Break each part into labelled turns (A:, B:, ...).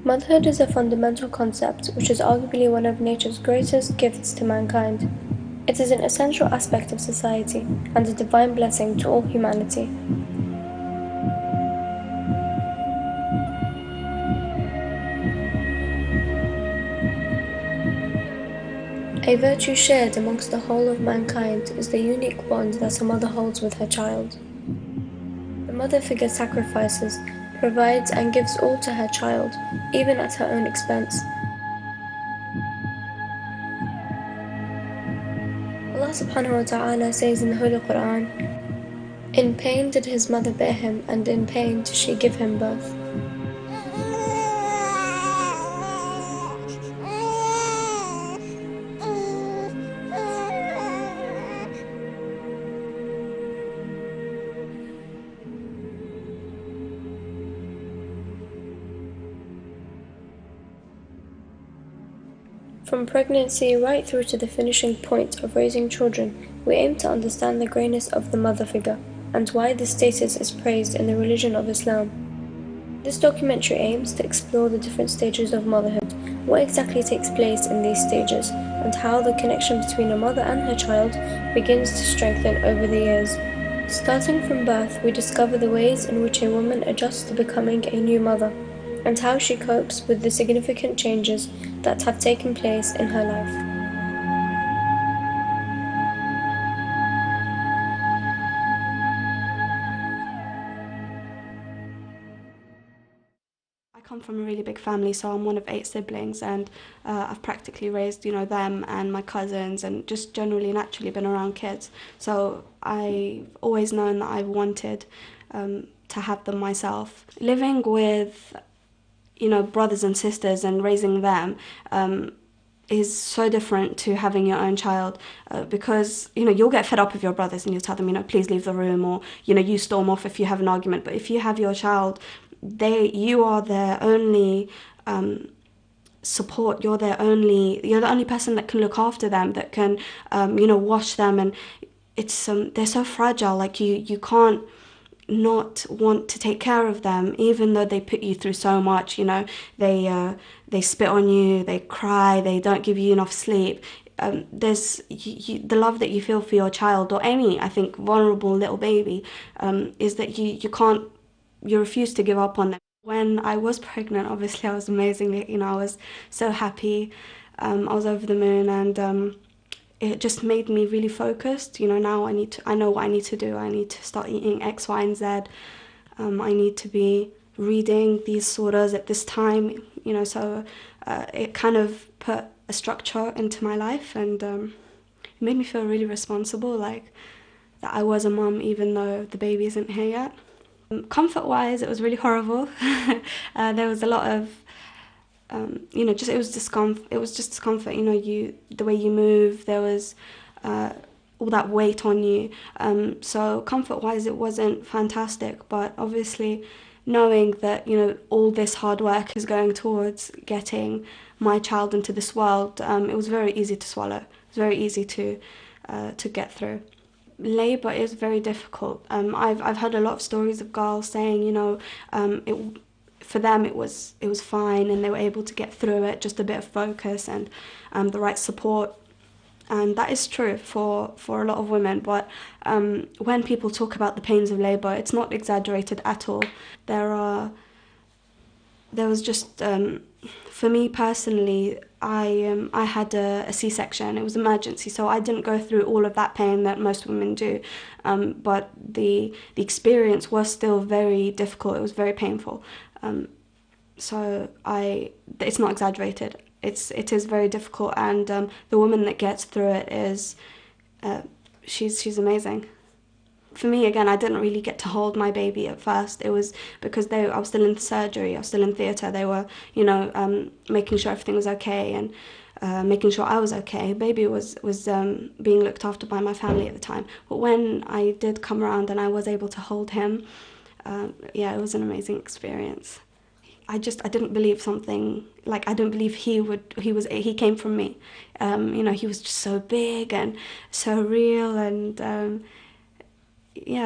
A: Motherhood is a fundamental concept which is arguably one of nature's greatest gifts to mankind. It is an essential aspect of society and a divine blessing to all humanity. A virtue shared amongst the whole of mankind is the unique bond that a mother holds with her child. The mother figure sacrifices, provides, and gives all to her child, even at her own expense. Allah subhanahu wa ta'ala says in the Holy Quran, "In pain did his mother bear him, and in pain did she give him birth." From pregnancy right through to the finishing point of raising children, we aim to understand the greatness of the mother figure, and why this status is praised in the religion of Islam. This documentary aims to explore the different stages of motherhood, what exactly takes place in these stages, and how the connection between a mother and her child begins to strengthen over the years. Starting from birth, we discover the ways in which a woman adjusts to becoming a new mother, and how she copes with the significant changes that have taken place in her life.
B: I come from a really big family, so I'm one of 8 siblings, and I've practically raised, them and my cousins, and just generally naturally been around kids. So I've always known that I've wanted to have them myself. Living with, brothers and sisters and raising them is so different to having your own child, because you'll get fed up with your brothers and you'll tell them, please leave the room, or you storm off if you have an argument. But if you have your child, you are their only support. You're the only person that can look after them, that can wash them, and it's they're so fragile. Like you can't not want to take care of them, even though they put you through so much. They spit on you, they cry, they don't give you enough sleep. There's the love that you feel for your child, or any, I think, vulnerable little baby, is that you refuse to give up on them. When I was pregnant, obviously I was amazingly, I was so happy. I was over the moon, and it just made me really focused. Now I know what I need to do. I need to start eating X, Y, and Z. I need to be reading these surahs at this time, so it kind of put a structure into my life, and it made me feel really responsible, like that I was a mum even though the baby isn't here yet. Comfort-wise, it was really horrible. There was a lot of, it was discomfort. It was just discomfort. The way you move, there was all that weight on you. So comfort-wise, it wasn't fantastic. But obviously, knowing that all this hard work is going towards getting my child into this world, it was very easy to swallow. It was very easy to get through. Labour is very difficult. I've heard a lot of stories of girls saying, for them it was fine, and they were able to get through it, just a bit of focus and the right support. And that is true for a lot of women, but when people talk about the pains of labour, it's not exaggerated at all. There was just, for me personally, I had a C-section. It was emergency, so I didn't go through all of that pain that most women do. But the experience was still very difficult. It was very painful. So it's not exaggerated. It is very difficult, and the woman that gets through it is, she's amazing. For me, again, I didn't really get to hold my baby at first. It was because I was still in surgery, I was still in theatre. They were, making sure everything was okay, and making sure I was okay. Baby was being looked after by my family at the time. But when I did come around and I was able to hold him, it was an amazing experience. I didn't believe something, like, I didn't believe he came from me. He was just so big and so real, and he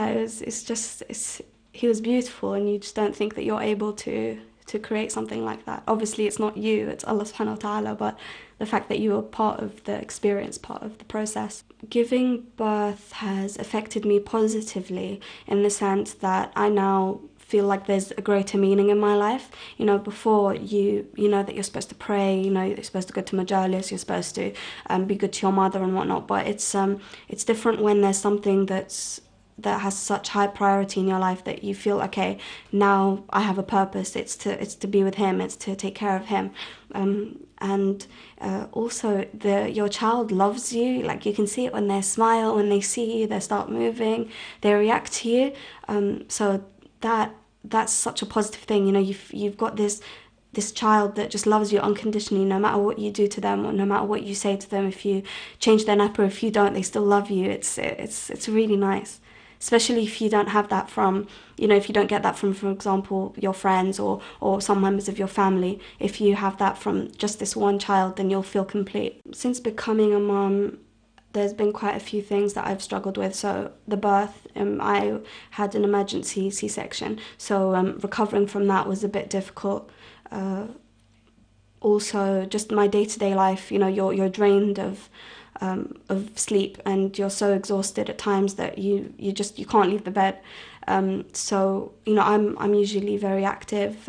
B: was beautiful, and you just don't think that you're able to to create something like that. Obviously it's not you, it's Allah subhanahu wa ta'ala, but the fact that you are part of the experience, part of the process. Giving birth has affected me positively in the sense that I now feel like there's a greater meaning in my life. You know, before you know that you're supposed to pray, you know, you're supposed to go to majalis, you're supposed to be good to your mother and whatnot, but it's different when there's something that has such high priority in your life that you feel, okay, now I have a purpose. It's to be with him. It's to take care of him, and also your child loves you. Like you can see it when they smile, when they see you, they start moving, they react to you. So that's such a positive thing. You know, you've got this child that just loves you unconditionally, no matter what you do to them or no matter what you say to them. If you change their napper, if you don't, they still love you. It's really nice. Especially if you don't have that from, you know, if you don't get that from, for example, your friends or some members of your family. If you have that from just this one child, then you'll feel complete. Since becoming a mum, there's been quite a few things that I've struggled with. So the birth, I had an emergency C-section, so recovering from that was a bit difficult. Also, just my day-to-day life, you know, you're drained of sleep, and you're so exhausted at times that you can't leave the bed. So you know, I'm usually very active.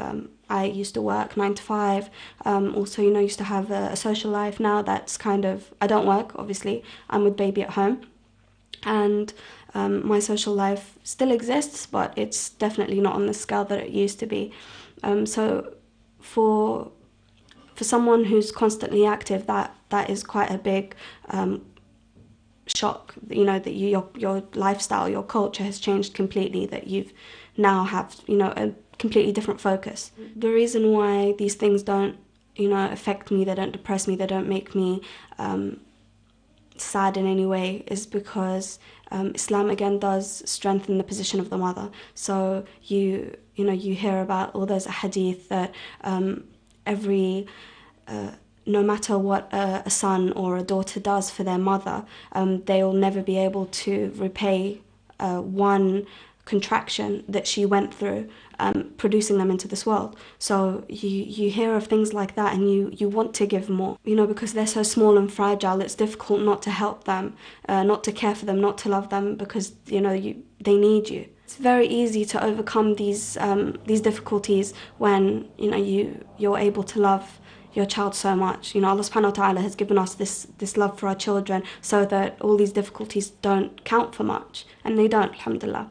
B: I used to work 9 to 5. Also, you know, used to have a social life. Now that's kind of, I don't work, obviously. I'm with baby at home, and my social life still exists, but it's definitely not on the scale that it used to be. So for someone who's constantly active, that is quite a big shock. You know, that your lifestyle, your culture has changed completely, that you've now have, you know, a completely different focus. The reason why these things don't, you know, affect me, they don't depress me, they don't make me sad in any way, is because Islam again does strengthen the position of the mother. So you know, you hear about all those hadith that no matter what a son or a daughter does for their mother, they'll never be able to repay one contraction that she went through, producing them into this world. So you hear of things like that, and you want to give more, you know, because they're so small and fragile. It's difficult not to help them, not to care for them, not to love them, because you know they need you. It's very easy to overcome these difficulties when, you know, you're able to love your child so much. You know, Allah subhanahu wa ta'ala has given us this love for our children so that all these difficulties don't count for much, and they don't, alhamdulillah.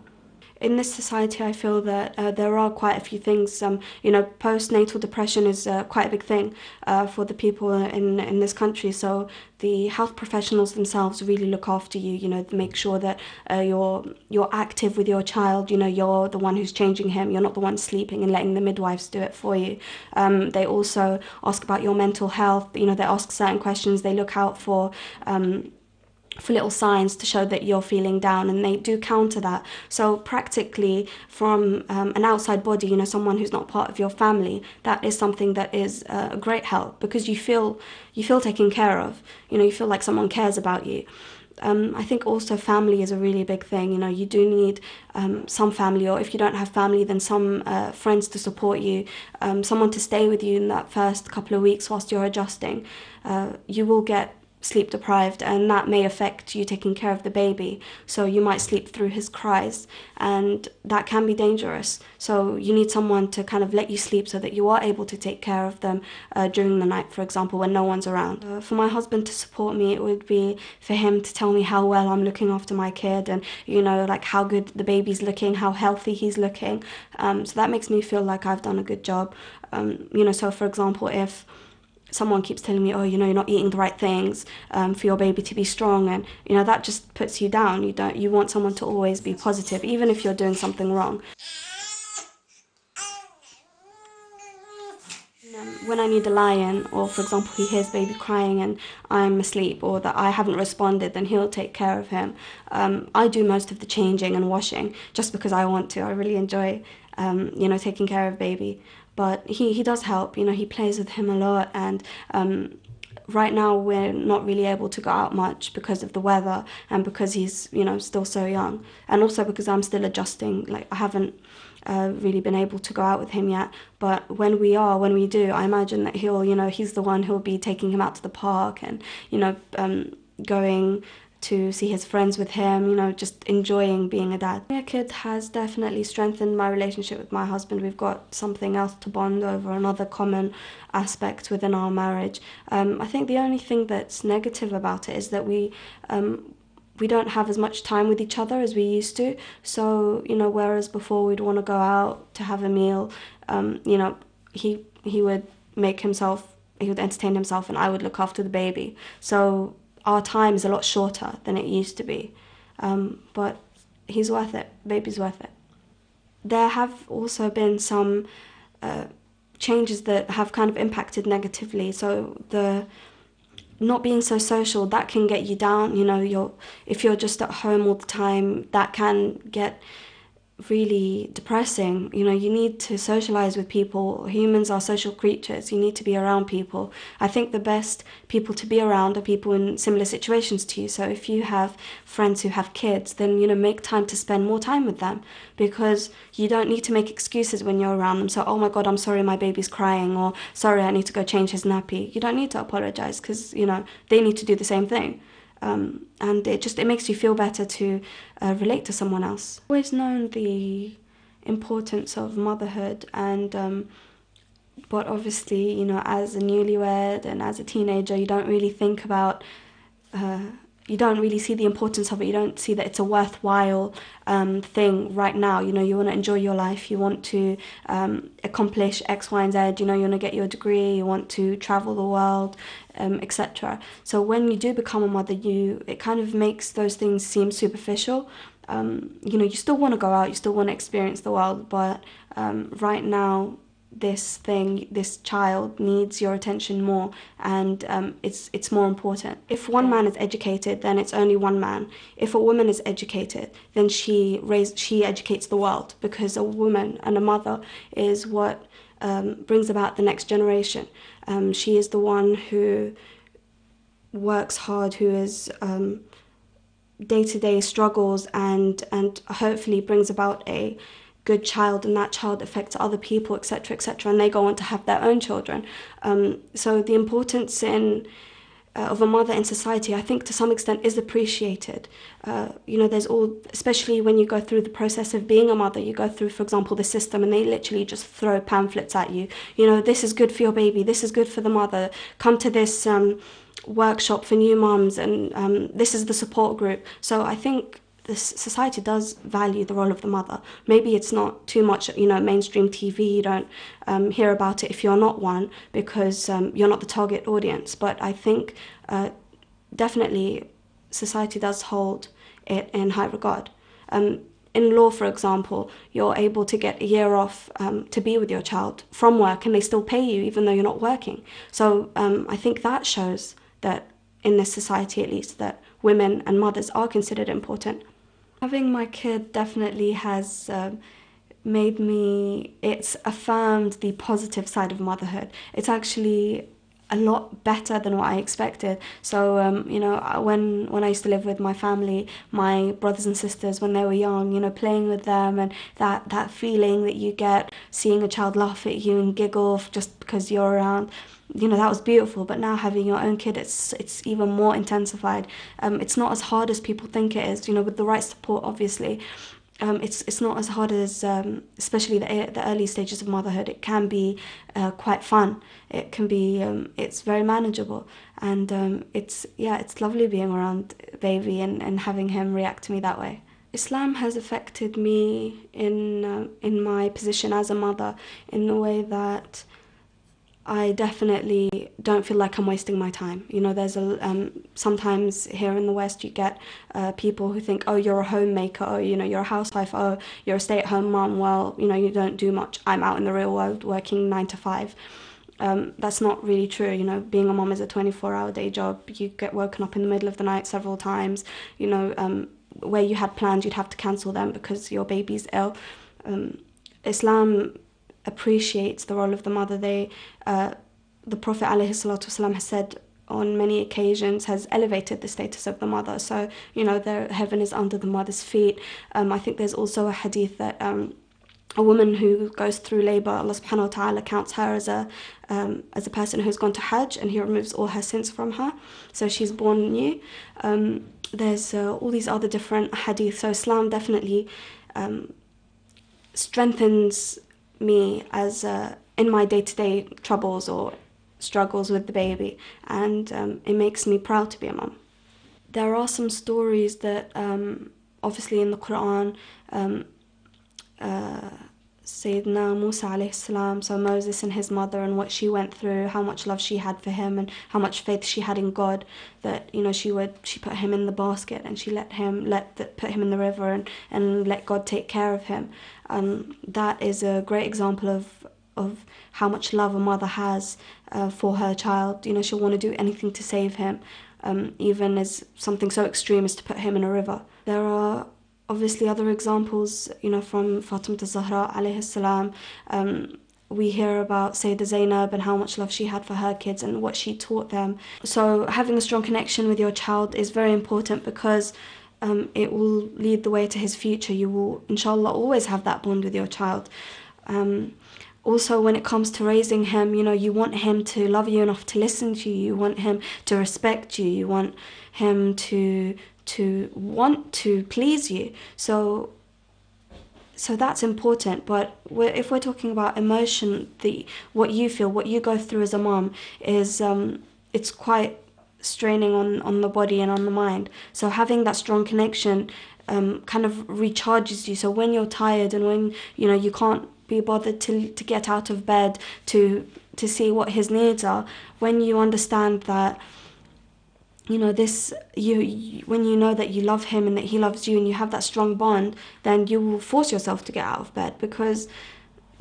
B: In this society, I feel that there are quite a few things. You know, postnatal depression is quite a big thing for the people in this country. So the health professionals themselves really look after you. You know, make sure that you're active with your child. You know, you're the one who's changing him. You're not the one sleeping and letting the midwives do it for you. They also ask about your mental health. You know, they ask certain questions. They look out for little signs to show that you're feeling down, and they do counter that. So practically, from an outside body, you know, someone who's not part of your family, that is something that is a great help, because you feel taken care of. You know, you feel like someone cares about you. I think also family is a really big thing. You know, you do need some family, or if you don't have family, then some friends to support you, someone to stay with you in that first couple of weeks whilst you're adjusting. You will get sleep deprived, and that may affect you taking care of the baby. So you might sleep through his cries, and that can be dangerous. So you need someone to kind of let you sleep so that you are able to take care of them during the night, for example, when no one's around. For my husband to support me, it would be for him to tell me how well I'm looking after my kid, and you know, like how good the baby's looking, how healthy he's looking. So that makes me feel like I've done a good job. You know, so for example, if someone keeps telling me, oh, you know, you're not eating the right things for your baby to be strong, and you know, that just puts you down. You want someone to always be positive, even if you're doing something wrong. When I need a lie-in, or for example he hears baby crying and I'm asleep, or that I haven't responded, then he'll take care of him. I do most of the changing and washing just because I want to. I really enjoy you know, taking care of baby. But he does help. You know, he plays with him a lot, and right now we're not really able to go out much because of the weather, and because he's, you know, still so young, and also because I'm still adjusting. Like I haven't really been able to go out with him yet. But when we do, I imagine that he's the one who'll be taking him out to the park and, going to see his friends with him, just enjoying being a dad. Being a kid has definitely strengthened my relationship with my husband. We've got something else to bond over, another common aspect within our marriage. I think the only thing that's negative about it is that we don't have as much time with each other as we used to. So, whereas before we'd want to go out to have a meal, he would he would entertain himself and I would look after the baby. So our time is a lot shorter than it used to be. But he's worth it. Baby's worth it. There have also been some changes that have kind of impacted negatively. So the not being so social, that can get you down. If you're just at home all the time, that can get really depressing. You need to socialize with people. Humans are social creatures. You need to be around people. I think the best people to be around are people in similar situations to you. So if you have friends who have kids, then make time to spend more time with them, because you don't need to make excuses when you're around them. So, oh my God, I'm sorry my baby's crying, or sorry I need to go change his nappy. You don't need to apologize, because they need to do the same thing. And it makes you feel better to relate to someone else. I've always known the importance of motherhood, and but obviously, as a newlywed and as a teenager, you don't really think about you don't really see the importance of it. You don't see that it's a worthwhile thing right now. You want to enjoy your life. You want to accomplish X, Y, and Z. You want to get your degree. You want to travel the world, etc. So when you do become a mother, it kind of makes those things seem superficial. You still want to go out. You still want to experience the world. But right now, this child needs your attention more, and it's more important. If one man is educated, then it's only one man. If a woman is educated, then she educates the world, because a woman and a mother is what brings about the next generation. She is the one who works hard, who is day-to-day struggles, and hopefully brings about a good child, and that child affects other people, etc., etc., and they go on to have their own children. So the importance of a mother in society, I think, to some extent, is appreciated. There's especially when you go through the process of being a mother, you go through, for example, the system, and they literally just throw pamphlets at you. This is good for your baby, this is good for the mother, come to this workshop for new mums, and this is the support group. So I think this society does value the role of the mother. Maybe it's not too much, mainstream TV. You don't hear about it if you're not one, because you're not the target audience. But I think definitely society does hold it in high regard. In law, for example, you're able to get a year off to be with your child from work, and they still pay you even though you're not working. So I think that shows that in this society, at least, that women and mothers are considered important. Having my kid definitely has it's affirmed the positive side of motherhood. It's actually a lot better than what I expected. So, when I used to live with my family, my brothers and sisters, when they were young, playing with them, and that feeling that you get seeing a child laugh at you and giggle just because you're around, that was beautiful. But now having your own kid, it's even more intensified. It's not as hard as people think it is, with the right support, obviously. It's not as hard as, especially the early stages of motherhood. It can be quite fun. It can be, it's very manageable, and it's lovely being around baby and having him react to me that way. Islam has affected me in my position as a mother in the way that I definitely don't feel like I'm wasting my time. There's sometimes here in the West you get people who think, oh, you're a homemaker, oh, you're a housewife, oh, you're a stay-at-home mom, well, you don't do much. I'm out in the real world working 9 to 5. That's not really true. Being a mom is a 24-hour day job. You get woken up in the middle of the night several times. Where you had plans, you'd have to cancel them because your baby's ill. Islam appreciates the role of the mother. The Prophet ﷺ has said on many occasions, has elevated the status of the mother. So, the heaven is under the mother's feet. I think there's also a hadith that a woman who goes through labor, Allah subhanahu wa ta'ala counts her as a person who's gone to Hajj, and He removes all her sins from her, so she's born new. There's all these other different hadith. So Islam definitely strengthens me as in my day-to-day troubles or struggles with the baby, and it makes me proud to be a mum. There are some stories that obviously in the Quran, Sayyidina Musa alayhi salam, so Moses and his mother, and what she went through, how much love she had for him and how much faith she had in God, that she put him in the basket and she put him in the river and let God take care of him. That is a great example of how much love a mother has for her child. She'll want to do anything to save him, even as something so extreme as to put him in a river. There are obviously other examples, from Fatima Zahra alayhi salam. We hear about Sayyidah Zainab and how much love she had for her kids and what she taught them. So having a strong connection with your child is very important, because it will lead the way to his future. You will, inshallah, always have that bond with your child. Also, when it comes to raising him, you want him to love you enough to listen to you. You want him to respect you. You want him to want to please you. So that's important. But if we're talking about emotion, what you feel, what you go through as a mom is it's quite straining on the body and on the mind. So having that strong connection kind of recharges you. So when you're tired and when you can't be bothered to get out of bed to see what his needs are, when you understand that when you know that you love him and that he loves you and you have that strong bond, then you will force yourself to get out of bed, because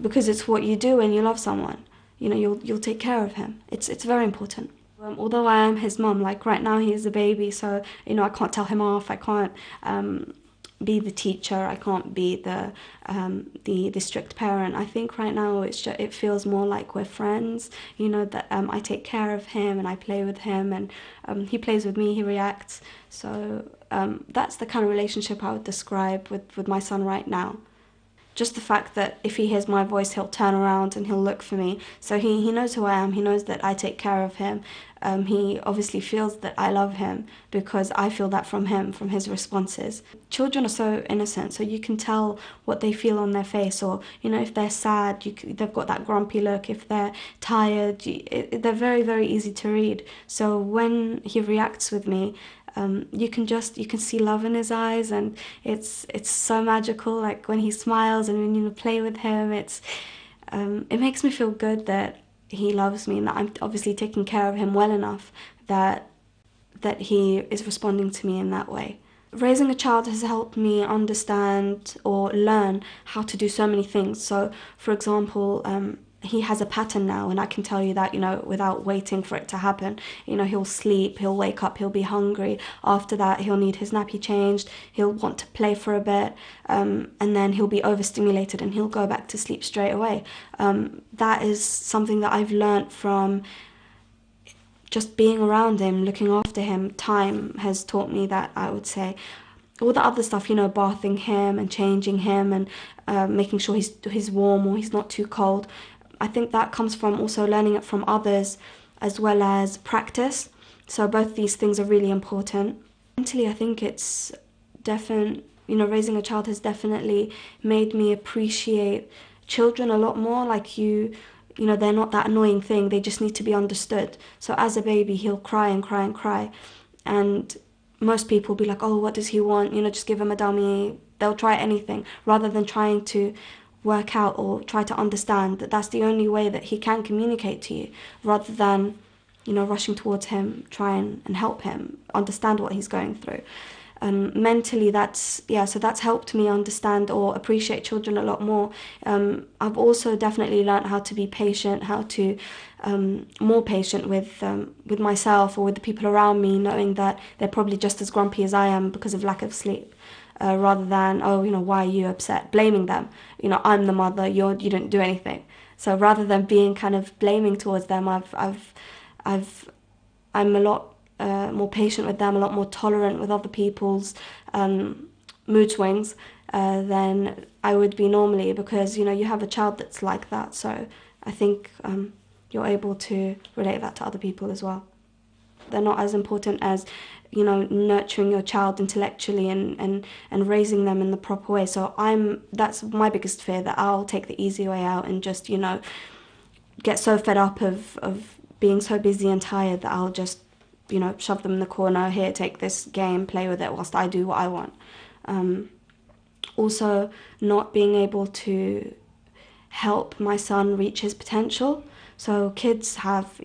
B: it's what you do when you love someone. You'll take care of him. It's very important. Although I am his mum, like right now he is a baby, so I can't tell him off. I can't be the teacher. I can't be the strict parent. I think right now it feels more like we're friends. That I take care of him and I play with him, and he plays with me. He reacts. So that's the kind of relationship I would describe with my son right now. Just the fact that if he hears my voice, he'll turn around and he'll look for me. So he knows who I am. He knows that I take care of him. He obviously feels that I love him because I feel that from him, from his responses. Children are so innocent, so you can tell what they feel on their face, or if they're sad, they've got that grumpy look. If they're tired, they're very, very easy to read. So when he reacts with me, you can see love in his eyes, and it's so magical. Like when he smiles and when you play with him, it makes me feel good that he loves me and that I'm obviously taking care of him well enough that he is responding to me in that way. Raising a child has helped me understand or learn how to do so many things. So, for example, he has a pattern now, and I can tell you that, without waiting for it to happen. He'll sleep, he'll wake up, he'll be hungry. After that, he'll need his nappy changed, he'll want to play for a bit, and then he'll be overstimulated and he'll go back to sleep straight away. That is something that I've learnt from just being around him, looking after him. Time has taught me that, I would say. All the other stuff, bathing him and changing him and making sure he's warm or he's not too cold, I think that comes from also learning it from others as well as practice. So both these things are really important. Mentally, I think it's definitely, raising a child has definitely made me appreciate children a lot more. Like they're not that annoying thing. They just need to be understood. So as a baby, he'll cry and cry and cry. And most people will be like, oh, what does he want? Just give him a dummy. They'll try anything rather than trying to work out or try to understand that that's the only way that he can communicate to you, rather than rushing towards him, trying and help him understand what he's going through. Mentally, so that's helped me understand or appreciate children a lot more. I've also definitely learned how to be patient, how to more patient with myself or with the people around me, knowing that they're probably just as grumpy as I am because of lack of sleep. Rather than, why are you upset? Blaming them. I'm the mother. You didn't do anything. So rather than being kind of blaming towards them, I'm a lot more patient with them, a lot more tolerant with other people's mood swings than I would be normally, because you have a child that's like that. So I think you're able to relate that to other people as well. They're not as important as nurturing your child intellectually and raising them in the proper way. So that's my biggest fear, that I'll take the easy way out and just get so fed up of being so busy and tired that I'll just shove them in the corner. Here, take this game, play with it whilst I do what I want. Also, not being able to help my son reach his potential. So kids have,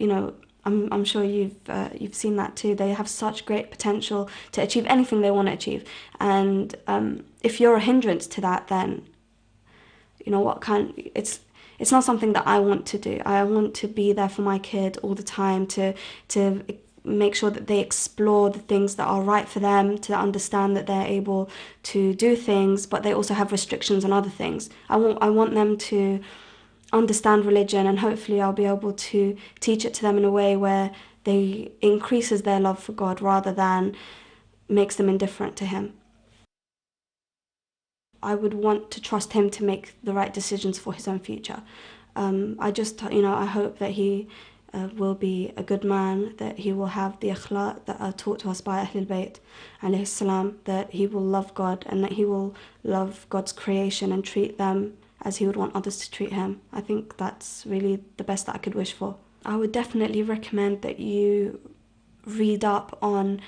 B: I'm sure you've seen that too. They have such great potential to achieve anything they want to achieve, and if you're a hindrance to that, then it's not something that I want to do. I want to be there for my kid all the time, to make sure that they explore the things that are right for them, to understand that they're able to do things, but they also have restrictions on other things. I want them to understand religion, and hopefully I'll be able to teach it to them in a way where they increases their love for God rather than makes them indifferent to Him. I would want to trust him to make the right decisions for his own future. I hope that he will be a good man, that he will have the akhlaq that are taught to us by Ahlul Bayt, alayhi salam, that he will love God and that he will love God's creation and treat them as he would want others to treat him. I think that's really the best that I could wish for. I would definitely recommend that you read up on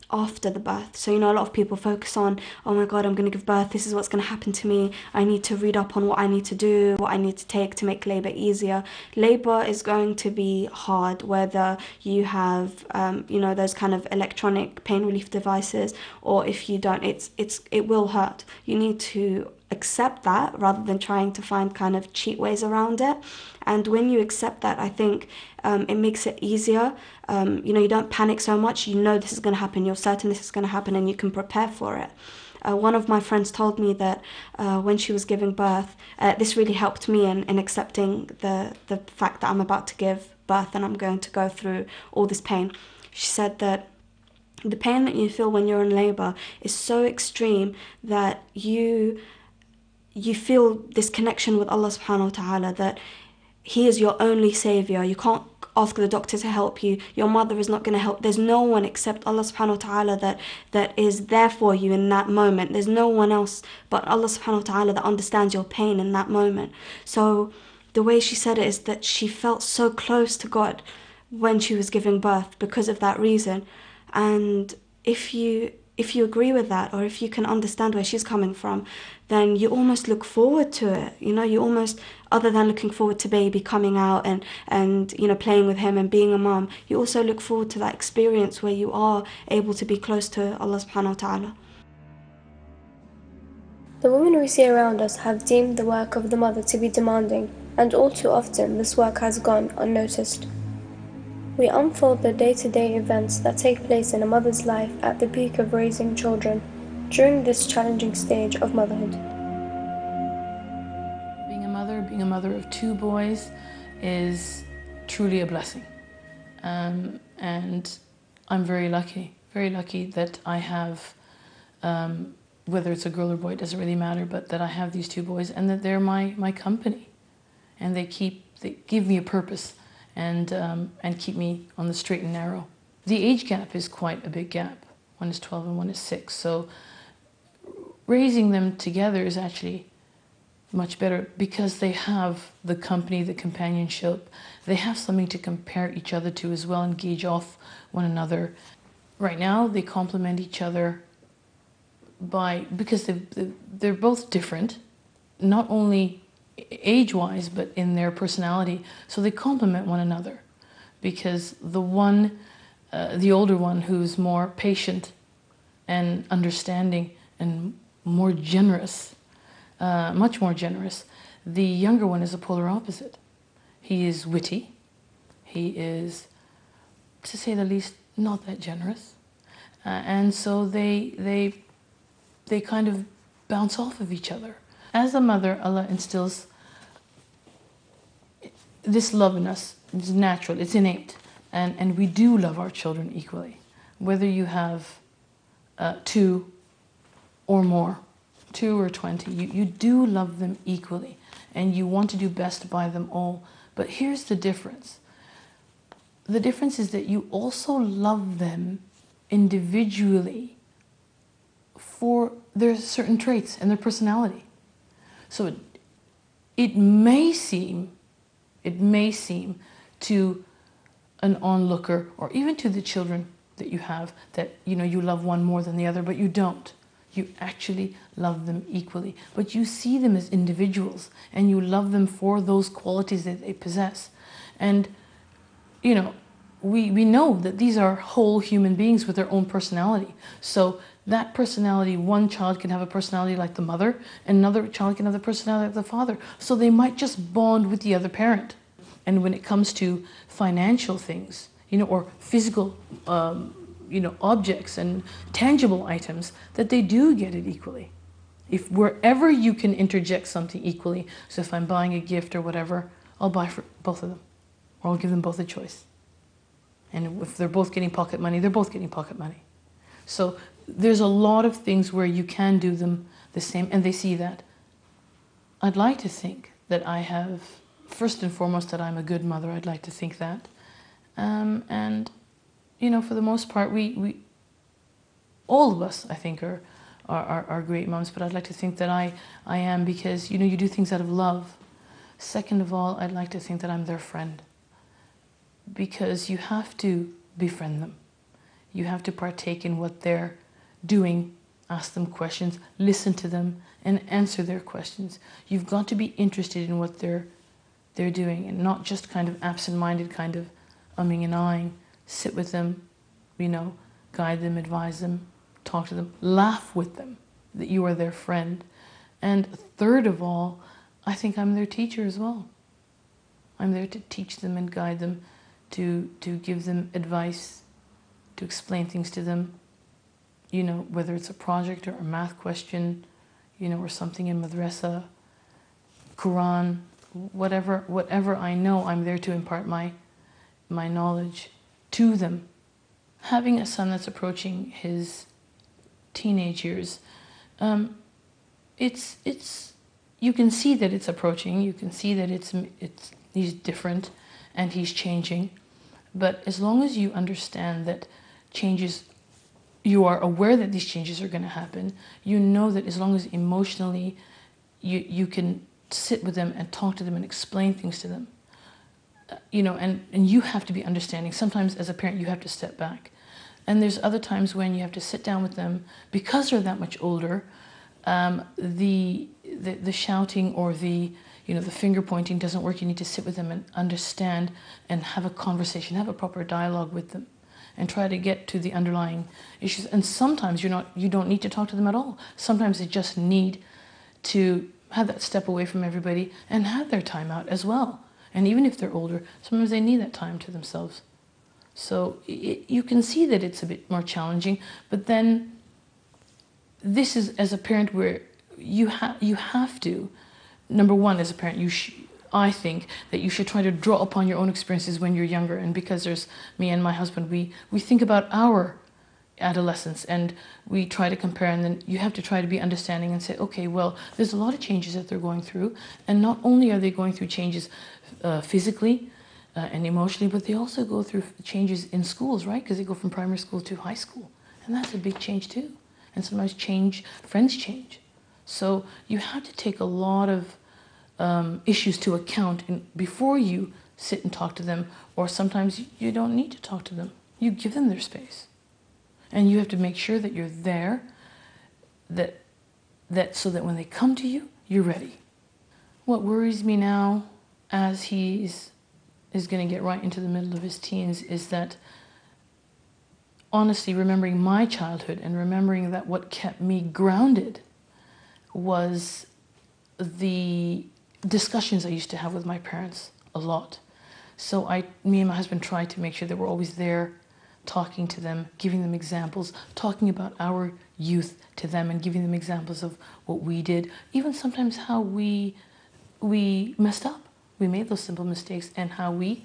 B: after the birth. So a lot of people focus on, oh my God, I'm going to give birth, this is what's going to happen to me, I need to read up on what I need to do, what I need to take to make labour easier. Labour is going to be hard, whether you have those kind of electronic pain relief devices, or if you don't, it will hurt. You need to accept that rather than trying to find kind of cheat ways around it. And when you accept that, I think it makes it easier. You don't panic so much. You know this is going to happen. You're certain this is going to happen, and you can prepare for it. One of my friends told me that when she was giving birth, this really helped me in accepting the fact that I'm about to give birth and I'm going to go through all this pain. She said that the pain that you feel when you're in labour is so extreme that you feel this connection with Allah subhanahu wa ta'ala, that He is your only saviour. You can't ask the doctor to help you. Your mother is not going to help. There's no one except Allah subhanahu wa ta'ala that is there for you in that moment. There's no one else but Allah subhanahu wa ta'ala that understands your pain in that moment. So the way she said it is that she felt so close to God when she was giving birth because of that reason. And if you agree with that, or if you can understand where she's coming from, then you almost look forward to it. You almost, other than looking forward to baby coming out and playing with him and being a mom, you also look forward to that experience where you are able to be close to Allah subhanahu wa ta'ala.
A: The women we see around us have deemed the work of the mother to be demanding, and all too often this work has gone unnoticed. We unfold the day-to-day events that take place in a mother's life at the peak of raising children during this challenging stage of motherhood.
C: Being a mother of 2 boys is truly a blessing. And I'm very lucky that I have, whether it's a girl or boy, it doesn't really matter, but that I have these 2 boys and that they're my company. And they give me a purpose and keep me on the straight and narrow. The age gap is quite a big gap. One is 12 and one is 6. So raising them together is actually much better because they have the company, the companionship. They have something to compare each other to as well and gauge off one another. Right now, they complement each other because they're both different, not only age-wise, but in their personality. So they complement one another because the older one who's more patient and understanding and more generous, much more generous, the younger one is a polar opposite. He is witty. He is, to say the least, not that generous. And so they kind of bounce off of each other. As a mother, Allah instills this love in us. It's natural, it's innate. And we do love our children equally. Whether you have 2 or more, 2 or 20. You do love them equally, and you want to do best by them all. But here's the difference. The difference is that you also love them individually for their certain traits and their personality. So it may seem to an onlooker, or even to the children that you have, that you love one more than the other, but you don't. You actually love them equally, but you see them as individuals, and you love them for those qualities that they possess. And we know that these are whole human beings with their own personality. So that personality, one child can have a personality like the mother, and another child can have the personality like the father. So they might just bond with the other parent. And when it comes to financial things, or physical, objects and tangible items, that they do get it equally. If wherever you can interject something equally, so if I'm buying a gift or whatever, I'll buy for both of them, or I'll give them both a choice. And if they're both getting pocket money, they're both getting pocket money. So there's a lot of things where you can do them the same, and they see that. I'd like to think that I have, first and foremost, that I'm a good mother. I'd like to think that. And, for the most part, we all of us, I think, are great moms, but I'd like to think that I am, because, you do things out of love. Second of all, I'd like to think that I'm their friend, because you have to befriend them. You have to partake in what they're doing, ask them questions, listen to them, and answer their questions. You've got to be interested in what they're doing, and not just kind of absent-minded, kind of umming and ahhing. Sit with them, guide them, advise them, talk to them, laugh with them, that you are their friend. And third of all, I think I'm their teacher as well. I'm there to teach them and guide them, to give them advice, to explain things to them, whether it's a project or a math question, or something in madrasa, Quran, whatever I know, I'm there to impart my knowledge to them. Having a son that's approaching his teenage years, it's you can see that it's approaching. You can see that he's different and he's changing. But as long as you understand that changes, you are aware that these changes are going to happen, you know that as long as emotionally you can sit with them and talk to them and explain things to them, and you have to be understanding. Sometimes as a parent you have to step back. And there's other times when you have to sit down with them, because they're that much older. The shouting or the finger pointing doesn't work. You need to sit with them and understand and have a conversation, have a proper dialogue with them, and try to get to the underlying issues. And sometimes you don't need to talk to them at all. Sometimes they just need to have that step away from everybody and have their time out as well. And even if they're older, sometimes they need that time to themselves. So you can see that it's a bit more challenging, but then this is, as a parent, where you have to, number one, as a parent, I think that you should try to draw upon your own experiences when you're younger. And because there's me and my husband, we think about our adolescence and we try to compare, and then you have to try to be understanding and say, okay, well, there's a lot of changes that they're going through, and not only are they going through changes physically and emotionally, but they also go through changes in schools, right? Because they go from primary school to high school, and that's a big change too. And sometimes friends change. So you have to take a lot of issues to account before you sit and talk to them, or sometimes you don't need to talk to them. You give them their space. And you have to make sure that you're there, that so that when they come to you, you're ready. What worries me now, as he is going to get right into the middle of his teens, is that, honestly, remembering my childhood and remembering that what kept me grounded was the discussions I used to have with my parents a lot. So me and my husband tried to make sure that we're always there, talking to them, giving them examples, talking about our youth to them and giving them examples of what we did, even sometimes how we messed up. We made those simple mistakes, and how we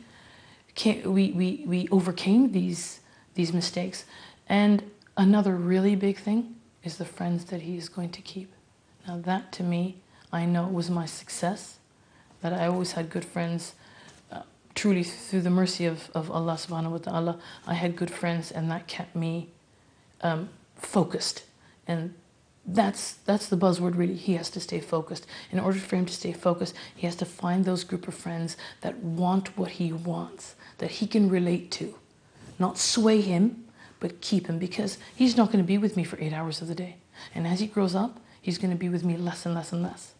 C: overcame these mistakes. And another really big thing is the friends that he is going to keep. Now that to me, I know was my success, that I always had good friends. Truly through the mercy of Allah subhanahu wa ta'ala, I had good friends, and that kept me focused. And that's the buzzword really. He has to stay focused. In order for him to stay focused, he has to find those group of friends that want what he wants, that he can relate to. Not sway him, but keep him, because he's not going to be with me for 8 hours of the day. And as he grows up, he's going to be with me less and less and less.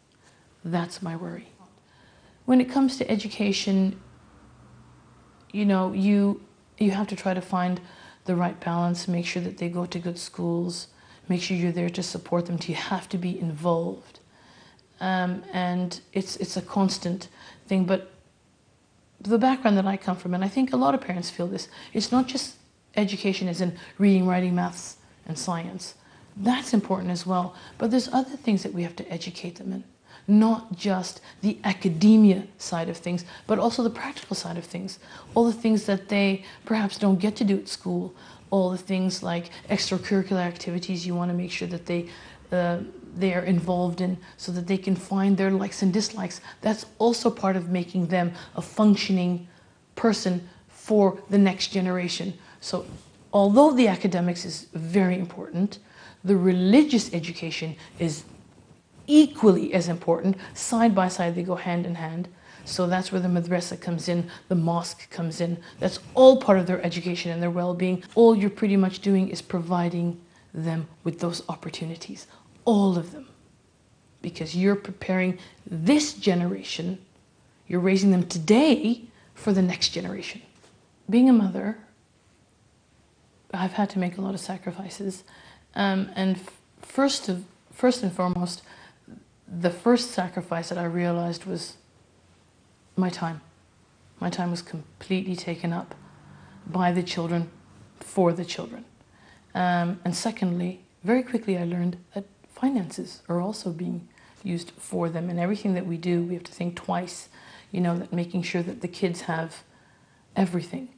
C: That's my worry. When it comes to education, you know, you have to try to find the right balance, make sure that they go to good schools, make sure you're there to support them. You have to be involved. And it's a constant thing. But the background that I come from, and I think a lot of parents feel this, it's not just education as in reading, writing, maths, and science. That's important as well. But there's other things that we have to educate them in. Not just the academia side of things, but also the practical side of things. All the things that they perhaps don't get to do at school. All the things like extracurricular activities you want to make sure that they are involved in, so that they can find their likes and dislikes. That's also part of making them a functioning person for the next generation. So although the academics is very important, the religious education is equally as important. Side by side, they go hand in hand. So that's where the madrasa comes in, the mosque comes in. That's all part of their education and their well-being. All you're pretty much doing is providing them with those opportunities, all of them. Because you're preparing this generation, you're raising them today for the next generation. Being a mother, I've had to make a lot of sacrifices. And first and foremost, the first sacrifice that I realized was my time. My time was completely taken up by the children, for the children. And secondly, very quickly I learned that finances are also being used for them. And everything that we do, we have to think twice, you know, that making sure that the kids have everything.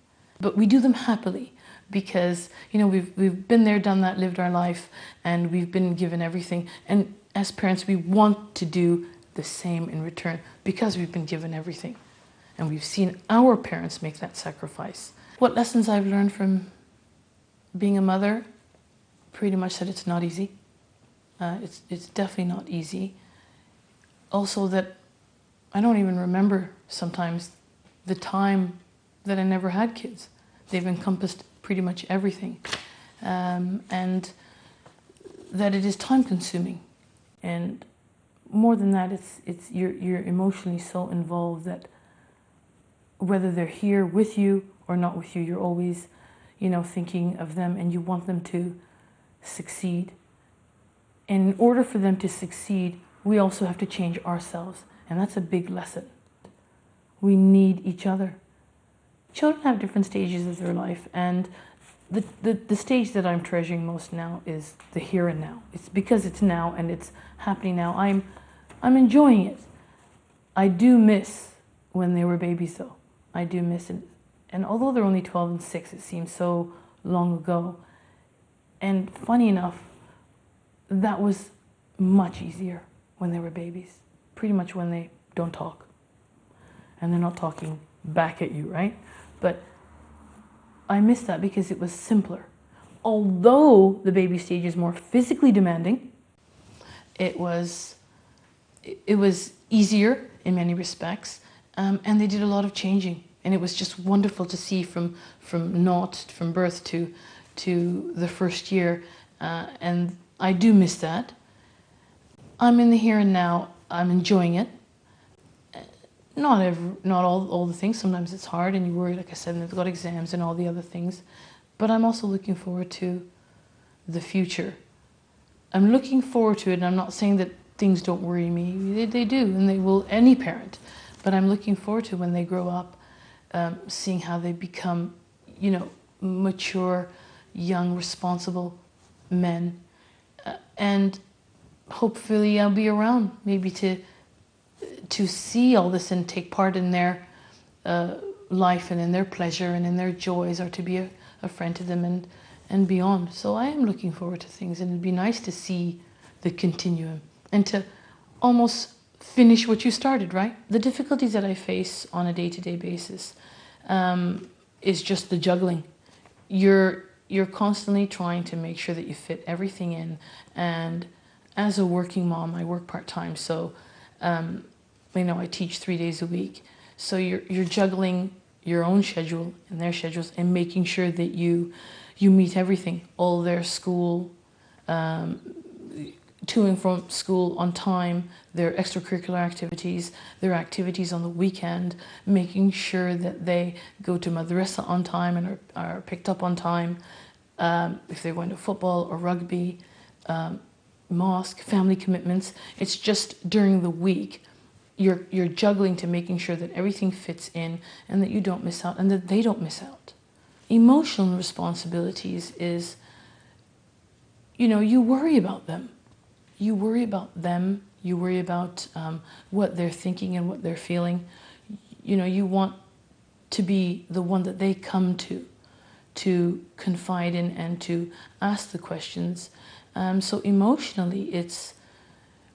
C: But we do them happily because, you know, we've been there, done that, lived our life, and we've been given everything. And as parents, we want to do the same in return because we've been given everything. And we've seen our parents make that sacrifice. What lessons I've learned from being a mother? Pretty much that it's not easy. It's definitely not easy. Also that I don't even remember sometimes the time that I never had kids. They've encompassed pretty much everything. And that it is time consuming. And more than that, you're emotionally so involved that whether they're here with you or not with you, you're always, you know, thinking of them and you want them to succeed. And in order for them to succeed, we also have to change ourselves. And that's a big lesson. We need each other. Children have different stages of their life, and the stage that I'm treasuring most now is the here and now. It's because it's now and it's happening now. I'm enjoying it. I do miss when they were babies though. I do miss it. And although they're only 12 and 6, it seems so long ago. And funny enough, that was much easier when they were babies. Pretty much when they don't talk. And they're not talking back at you, right? But I miss that because it was simpler. Although the baby stage is more physically demanding, it was easier in many respects, and they did a lot of changing. And it was just wonderful to see from birth to the first year. And I do miss that. I'm in the here and now. I'm enjoying it. Not all the things. Sometimes it's hard and you worry, like I said, and they've got exams and all the other things. But I'm also looking forward to the future. I'm looking forward to it, and I'm not saying that things don't worry me. They do, and they will, any parent. But I'm looking forward to when they grow up, seeing how they become, you know, mature, young, responsible men. And hopefully I'll be around maybe to see all this and take part in their life and in their pleasure and in their joys, or to be a friend to them and beyond. So I am looking forward to things, and it'd be nice to see the continuum and to almost finish what you started, right? The difficulties that I face on a day-to-day basis is just the juggling. You're constantly trying to make sure that you fit everything in, and as a working mom, I work part-time, so I teach 3 days a week. So you're juggling your own schedule and their schedules and making sure that you meet everything, all their school, to and from school on time, their extracurricular activities, their activities on the weekend, making sure that they go to madrasa on time and are picked up on time, if they're going to football or rugby, mosque, family commitments. It's just during the week you're juggling to making sure that everything fits in and that you don't miss out and that they don't miss out. Emotional responsibilities is, you worry about them. You worry about them. You worry about what they're thinking and what they're feeling. You want to be the one that they come to confide in and to ask the questions. So emotionally, it's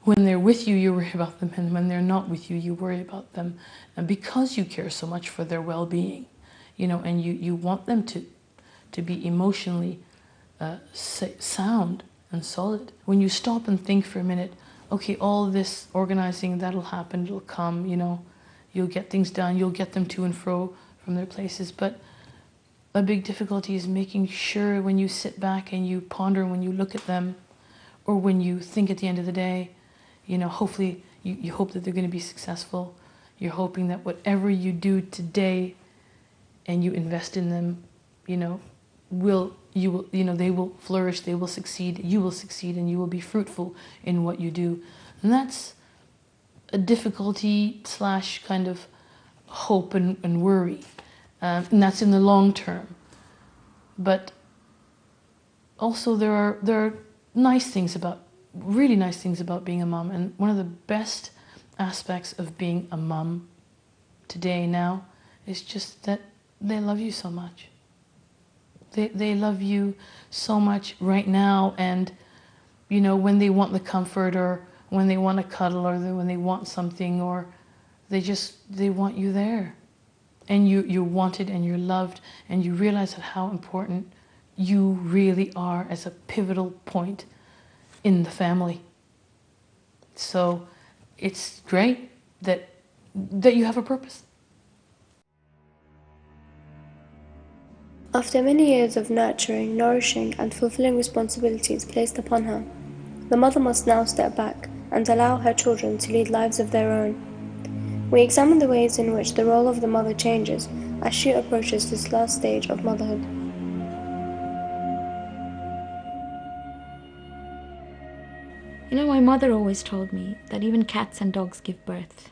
C: when they're with you, you worry about them, and when they're not with you, you worry about them. And because you care so much for their well-being, and you want them to be emotionally sound and solid. When you stop and think for a minute, okay, all this organizing, that'll happen, it'll come, you'll get things done, you'll get them to and fro from their places. But a big difficulty is making sure when you sit back and you ponder, when you look at them, or when you think at the end of the day, hopefully you hope that they're going to be successful. You're hoping that whatever you do today and you invest in them, they will flourish, they will succeed, you will succeed, and you will be fruitful in what you do. And that's a difficulty / kind of hope and worry. And that's in the long term. But also there are really nice things about being a mom. And one of the best aspects of being a mom today now is just that they love you so much. They love you so much right now, and when they want the comfort, or when they want to cuddle, or when they want something, or they want you there, and you're wanted and you're loved, and you realize how important you really are as a pivotal point in the family. So it's great that you have a purpose.
A: After many years of nurturing, nourishing, and fulfilling responsibilities placed upon her, the mother must now step back and allow her children to lead lives of their own. We examine the ways in which the role of the mother changes as she approaches this last stage of motherhood.
D: My mother always told me that even cats and dogs give birth,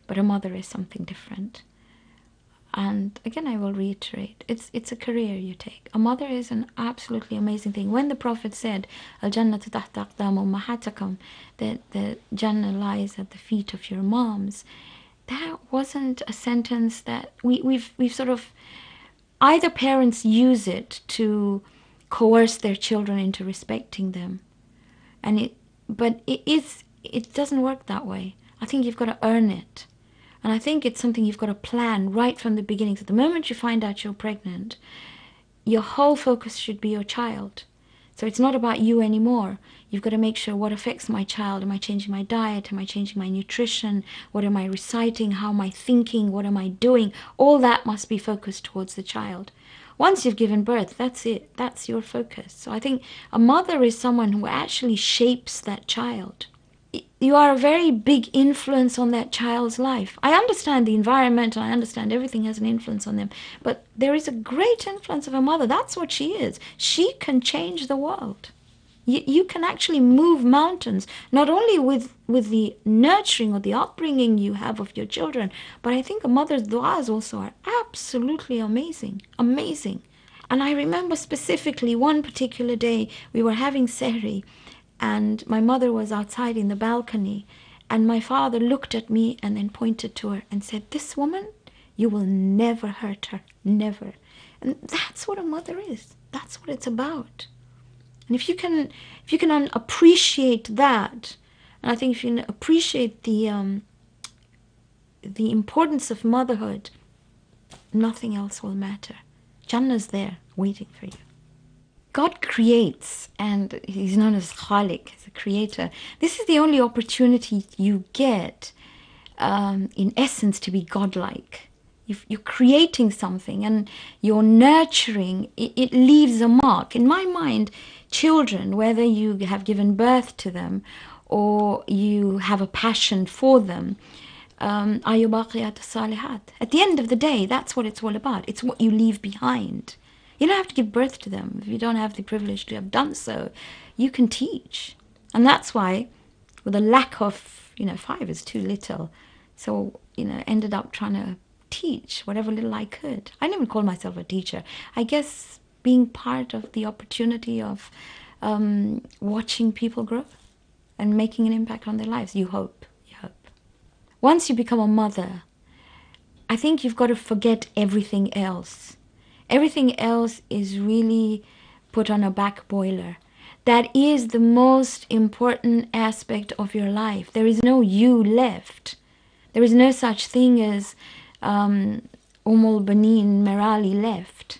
D: but a mother is something different. And again, I will reiterate, it's a career you take. A mother is an absolutely amazing thing. When the Prophet said, Al-Jannatu tahta aqdam ummahatikum, that the Jannah lies at the feet of your moms, that wasn't a sentence that we've sort of, either parents use it to coerce their children into respecting them, but it doesn't work that way. I think you've got to earn it. And I think it's something you've got to plan right from the beginning. So the moment you find out you're pregnant, your whole focus should be your child. So it's not about you anymore. You've got to make sure, what affects my child? Am I changing my diet? Am I changing my nutrition? What am I reciting? How am I thinking? What am I doing? All that must be focused towards the child. Once you've given birth, that's it. That's your focus. So I think a mother is someone who actually shapes that child. You are a very big influence on that child's life. I understand the environment, and I understand everything has an influence on them, but there is a great influence of a mother. That's what she is. She can change the world. You can actually move mountains, not only with the nurturing or the upbringing you have of your children, but I think a mother's du'as also are absolutely amazing, amazing. And I remember specifically one particular day we were having sehri, and my mother was outside in the balcony, and my father looked at me and then pointed to her and said, "This woman, You will never hurt her, never. And that's what a mother is. That's what it's about. And if you can appreciate that, and I think if you can appreciate the importance of motherhood, nothing else will matter. Jannah's there waiting for you. God creates, and he's known as Khalik, as a creator. This is the only opportunity you get, in essence, to be godlike. If you're creating something and you're nurturing, it leaves a mark. In my mind, children, whether you have given birth to them or you have a passion for them, are you baqiyat salihat. At the end of the day, that's what it's all about. It's what you leave behind. You don't have to give birth to them. If you don't have the privilege to have done so, you can teach. And that's why, with a lack of, 5 is too little. So, ended up trying to teach whatever little I could. I never call myself a teacher. I guess being part of the opportunity of watching people grow and making an impact on their lives. You hope. Once you become a mother, I think you've got to forget everything else. Everything else is really put on a back boiler. That is the most important aspect of your life. There is no you left. There is no such thing as Al Banin Merali left.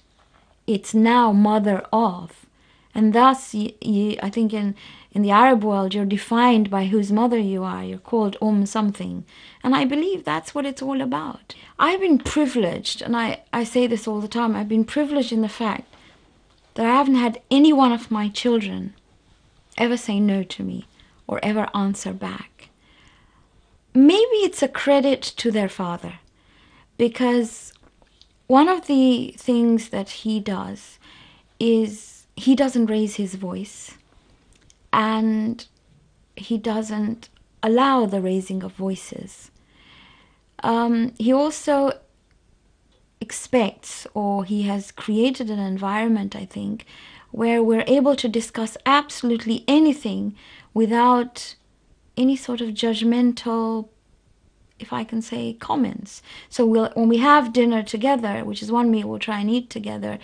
D: It's now mother of. And thus, I think in the Arab world, you're defined by whose mother you are. You're called something. And I believe that's what it's all about. I've been privileged, and I say this all the time, I've been privileged in the fact that I haven't had any one of my children ever say no to me or ever answer back. Maybe it's a credit to their father, because one of the things that he does is he doesn't raise his voice, and he doesn't allow the raising of voices. He also expects, or he has created an environment, I think, where we're able to discuss absolutely anything without any sort of judgmental, if I can say, comments. So when we have dinner together, which is one meal we'll try and eat together,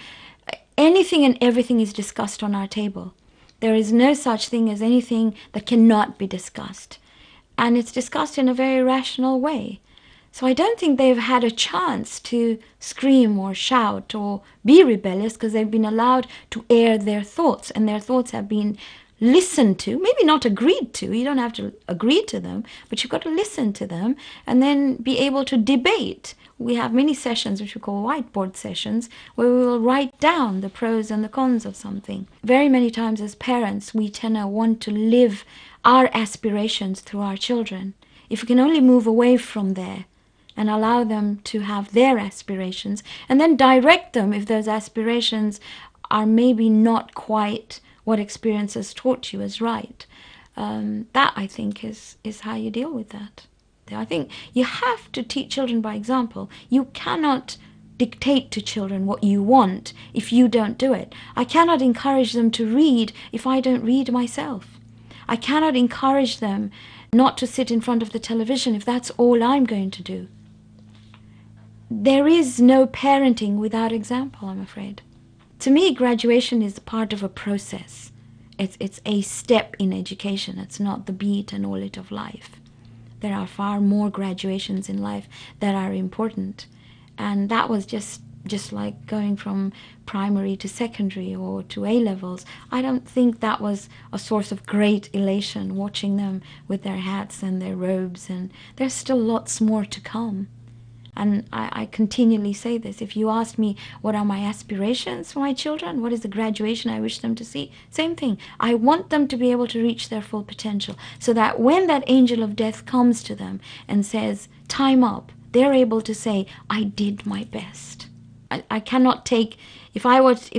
D: anything and everything is discussed on our table. There is no such thing as anything that cannot be discussed. And it's discussed in a very rational way. So I don't think they've had a chance to scream or shout or be rebellious, because they've been allowed to air their thoughts, and their thoughts have been listened to, maybe not agreed to. You don't have to agree to them, but you've got to listen to them and then be able to debate. We have many sessions, which we call whiteboard sessions, where we will write down the pros and the cons of something. Very many times as parents, we tend to want to live our aspirations through our children. If we can only move away from there and allow them to have their aspirations, and then direct them if those aspirations are maybe not quite what experience has taught you is right. That, I think, is how you deal with that. I think you have to teach children by example. You cannot dictate to children what you want if you don't do it. I cannot encourage them to read if I don't read myself. I cannot encourage them not to sit in front of the television if that's all I'm going to do. There is no parenting without example, I'm afraid. To me, graduation is part of a process. It's a step in education. It's not the be it and all it of life. There are far more graduations in life that are important. And that was just like going from primary to secondary or to A-levels. I don't think that was a source of great elation, watching them with their hats and their robes. And there's still lots more to come. And I continually say this. If you ask me, what are my aspirations for my children? What is the graduation I wish them to see? Same thing. I want them to be able to reach their full potential, so that when that angel of death comes to them and says, time up, they're able to say, I did my best. I cannot take, if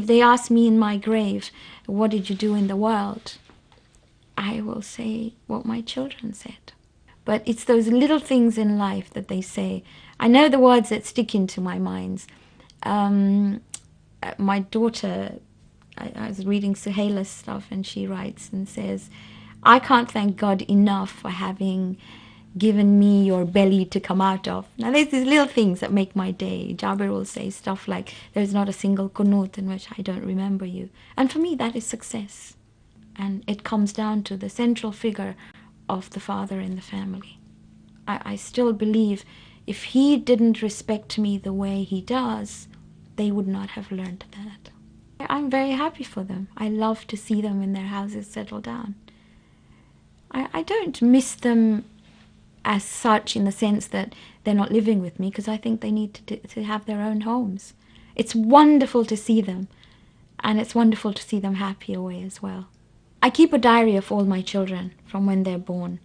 D: they ask me in my grave, what did you do in the world? I will say what my children said. But it's those little things in life that they say. I know the words that stick into my minds. My daughter, I was reading Suhaila's stuff, and she writes and says, I can't thank God enough for having given me your belly to come out of. Now there's these little things that make my day. Jabir will say stuff like, there's not a single qunut in which I don't remember you. And for me that is success. And it comes down to the central figure of the father in the family. I still believe if he didn't respect me the way he does, they would not have learned that. I'm very happy for them. I love to see them in their houses settle down. I don't miss them as such in the sense that they're not living with me, because I think they need to have their own homes. It's wonderful to see them, and it's wonderful to see them happy away as well. I keep a diary of all my children from when they're born,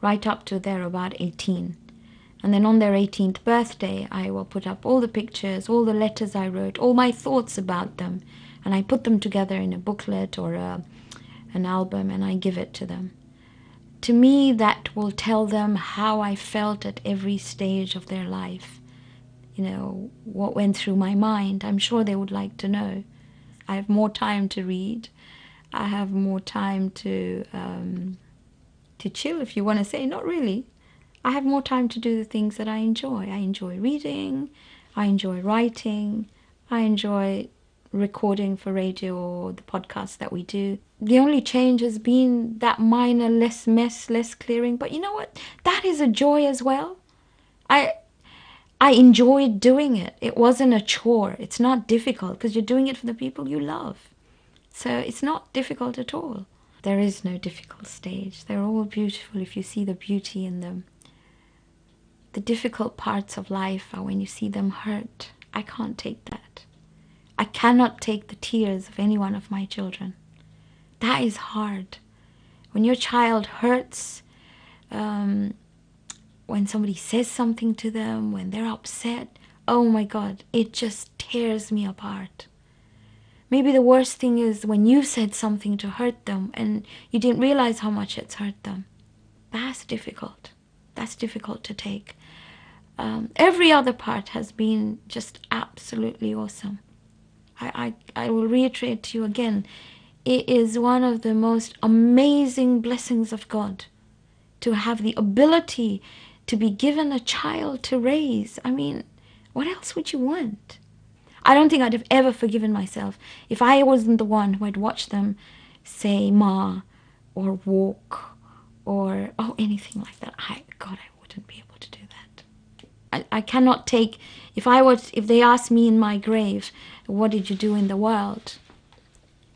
D: right up to they're about 18. And then on their 18th birthday, I will put up all the pictures, all the letters I wrote, all my thoughts about them, and I put them together in a booklet or an album, and I give it to them. To me, that will tell them how I felt at every stage of their life. You know, what went through my mind. I'm sure they would like to know. I have more time to read. I have more time to chill, if you want to say. Not really. I have more time to do the things that I enjoy. I enjoy reading. I enjoy writing. I enjoy recording for radio or the podcasts that we do. The only change has been that minor, less mess, less clearing. But you know what? That is a joy as well. I enjoyed doing it. It wasn't a chore. It's not difficult because you're doing it for the people you love. So it's not difficult at all. There is no difficult stage. They're all beautiful if you see the beauty in them. The difficult parts of life are when you see them hurt. I can't take that. I cannot take the tears of any one of my children. That is hard. When your child hurts, when somebody says something to them, when they're upset, oh my God, it just tears me apart. Maybe the worst thing is when you said something to hurt them and you didn't realize how much it's hurt them. That's difficult. That's difficult to take. Every other part has been just absolutely awesome. I will reiterate to you again, it is one of the most amazing blessings of God to have the ability to be given a child to raise. I mean, what else would you want? I don't think I'd have ever forgiven myself if I wasn't the one who had watched them say ma or walk or anything like that. God, I wouldn't be able to do that. I cannot take, if they ask me in my grave, what did you do in the world?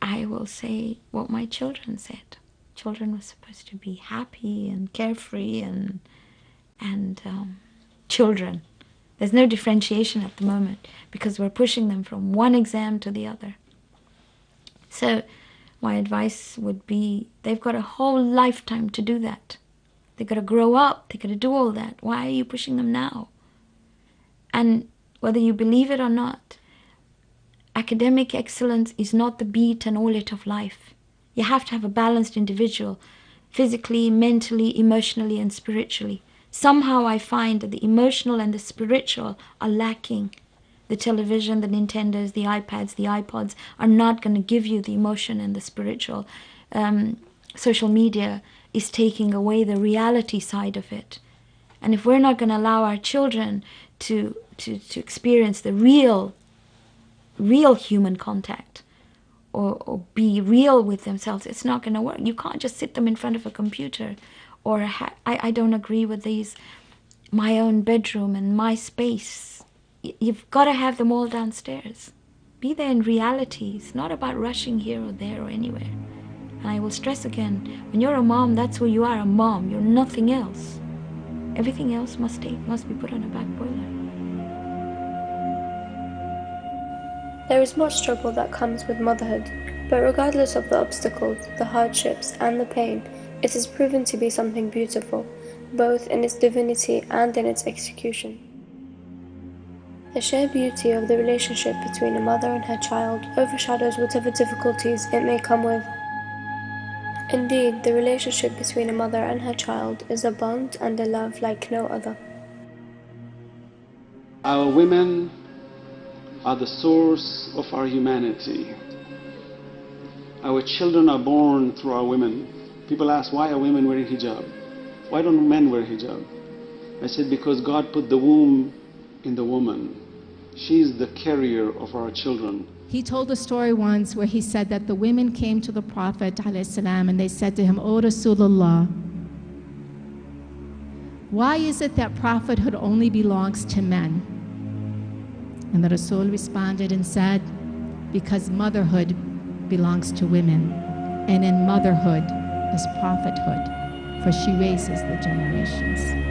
D: I will say what my children said. Children were supposed to be happy and carefree and children. There's no differentiation at the moment because we're pushing them from one exam to the other. So my advice would be, they've got a whole lifetime to do that. They've got to grow up. They've got to do all that. Why are you pushing them now? And whether you believe it or not, academic excellence is not the beat and all it of life. You have to have a balanced individual, physically, mentally, emotionally, and spiritually. Somehow I find that the emotional and the spiritual are lacking. The television, the Nintendos, the iPads, the iPods are not going to give you the emotion and the spiritual. Social media is taking away the reality side of it. And if we're not going to allow our children to experience the real human contact or be real with themselves, it's not going to work. You can't just sit them in front of a computer. Or I don't agree with these, my own bedroom and my space. You've got to have them all downstairs. Be there in reality. It's not about rushing here or there or anywhere. And I will stress again, when you're a mom, that's who you are, a mom. You're nothing else. Everything else must be put on a back burner.
A: There is much struggle that comes with motherhood, but regardless of the obstacles, the hardships, and the pain, it has proven to be something beautiful, both in its divinity and in its execution. The sheer beauty of the relationship between a mother and her child overshadows whatever difficulties it may come with. Indeed, the relationship between a mother and her child is a bond and a love like no other.
E: Our women are the source of our humanity. Our children are born through our women. People ask, why are women wearing hijab? why don't men wear hijab? I said, because God put the womb in the woman. She's the carrier of our children.
F: He told a story once where he said that the women came to the Prophet ﷺ and they said to him, O Rasulullah, why is it that prophethood only belongs to men? And the Rasul responded and said, because motherhood belongs to women, and in motherhood is prophethood, for she raises the generations.